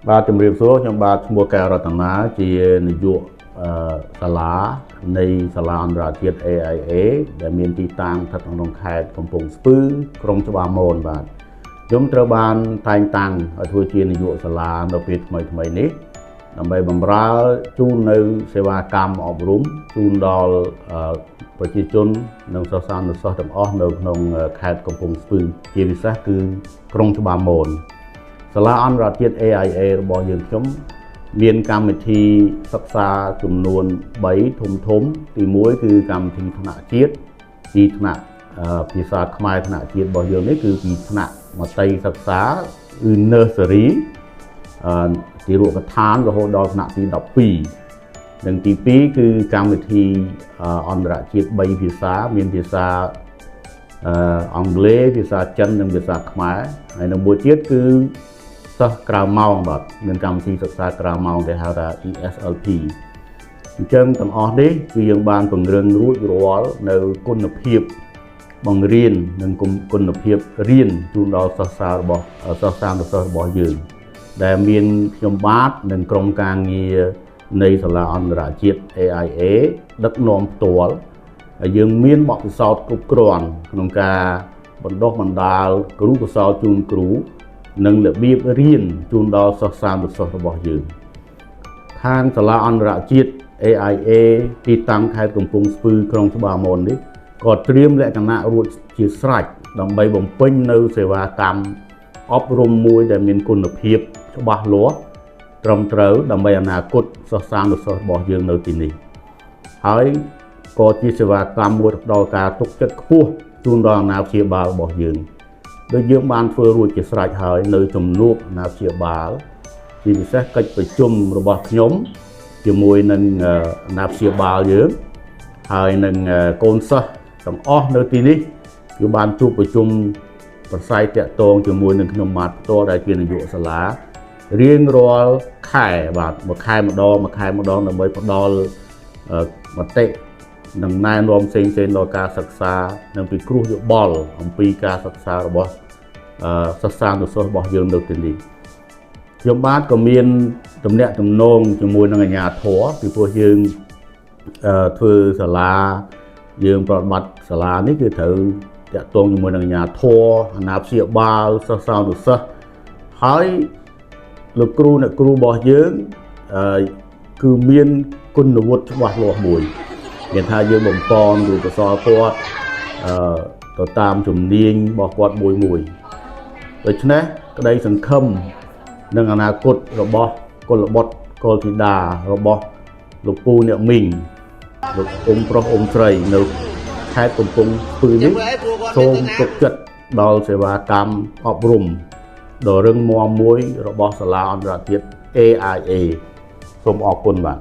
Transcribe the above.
បាទជំរាបសួរខ្ញុំបាទឈ្មោះកែរតនាជានាយកសាលានៃសាលាអន្តរជាតិ AIA ដែលមានទីតាំងស្ថិតក្នុងខេត្តកំពង់ស្ពឺក្រុងច្បារមនបាទខ្ញុំត្រូវបានតែងតាំងឲ្យធ្វើជានាយកសាលានៅពេលថ្មីនេះដើម្បីបម្រើជូននៅសេវាកម្មអប់រំជូនដល់ប្រជាជននិងសិស្សានុសិស្សទាំងអស់នៅក្នុងខេត្តកំពង់ស្ពឺជាពិសេសគឺក្រុងច្បារមនសាលាអន្តរជាតិ AIA របស់យើងខ្ញុំមានកម្មវិធីសិក្សាចំនួន3ធំទី1គឺកម្មវិធីថ្នាក់ជាតិពីថ្នាក់ភាសាខ្មែរថ្នាក់ជាតិរបស់យើងនេះគឺពីថ្នាក់មត្តេយ្យសិក្សាគឺ Nursery ទីរកឋានរហូតដល់ថ្នាក់ទី12និងទី2គឺកម្មវិធីអន្តរជាតិ3ភាសាមានភាសាអង់គ្លេសភាសាចិននិងភាសាខ្មែរហើយនៅមួយទៀតគឺសិស្សក្រៅម៉ោងបាទមានកម្មវិធីសិក្សាក្រៅម៉ោងគេហៅថា ESLP អញ្ចឹងទាំងអស់នេះគឺយើងបានពង្រឹងរួចរាល់នៅគុណភាពបង្រៀននិងគុណភាពរៀនជូនដល់សិស្សានុសិស្សរបស់យើងដែលមានខ្ញុំបាទនិងក្រុមការងារនៃសាលាអន្តរជាតិ AIA ដឹកនាំផ្ទាល់ហើយយើងមានបទពិសោធន៍គ្រប់គ្រាន់ក្នុងការបណ្ដុះបណ្ដាលគ្រូកោសល្យជូនគ្រូនិងរបៀបរៀនជូនដល់សិស្សានុសិស្សរបស់យើងខាងសាលាអន្តរជាតិ AIA ទីតាំងខេត្តកំពង់ស្ពឺក្រុងច្បារមននេះក៏ត្រៀមលក្ខណៈរួចជាស្រេចដើម្បីបំពេញនៅសេវាកម្មអប់រំមួយដែលមានគុណភាពច្បាស់លាស់ត្រឹមត្រូវដើម្បីអនាគតសិស្សានុសិស្សរបស់យើងនៅទីនេះហើយក៏ជាសេវាកម្មមួយផ្ដល់ការទុកចិត្តខ្ពស់ជូនដល់អាណាព្យាបាលរបស់យើងដោយយើងបានធ្វើរួចជាស្រេចហើយនៅជំនួបអាណាព្យាបាលជាពិសេសកិច្ចប្រជុំរបស់ខ្ញុំជាមួយនឹងអាណាព្យាបាលយើងហើយនឹងកូនសិស្សទាំងអស់នៅទីនេះគឺបានជួបប្រជុំប្រស័យតាក់ទងជាមួយនឹងខ្ញុំបាទផ្ទាល់ដែលជានាយកសាលារៀងរាល់ខែបាទមួយខែម្ដងដើម្បីផ្ដល់មតិនិងណែនាំផ្សេងដល់ការសិក្សានិងពិគ្រោះយោបល់អំពីការសិក្សារបស់សិស្សានុសិស្សរបស់យើងនៅទីនេះខ្ញុំបាទក៏មានទំនាក់ទំនងជាមួយនឹងអាជ្ញាធរពីព្រោះយើងធ្វើសាលាយើងប្រតិបត្តិសាលានេះគឺត្រូវតាក់ទងជាមួយនឹងអាជ្ញាធរអាណាព្យាបាលសិស្សានុសិស្សហើយលោកគ្រូអ្នកគ្រូរបស់យើងគឺមានគុណវុឌ្ឍច្បាស់លាស់មួយមានថាយើងបំពន់គ្រូកោសល្យគាត់ទៅតាមជំនាញរបស់គាត់មួយដូច្នេះក្តីសង្ឃឹមនឹងអនាគតរបស់កុលបុត្រកុលធីតារបស់លោកពូអ្នកមីងលោកអ៊ំប្រុសអ៊ំស្រីនៅខេត្តកំពង់ស្ពឺនេះសូមទុកចិត្តដល់សេវាកម្មអប់រំដ៏រឹងមាំមួយរបស់សាលាអន្តរជាតិ AIA សូមអរគុណបាទ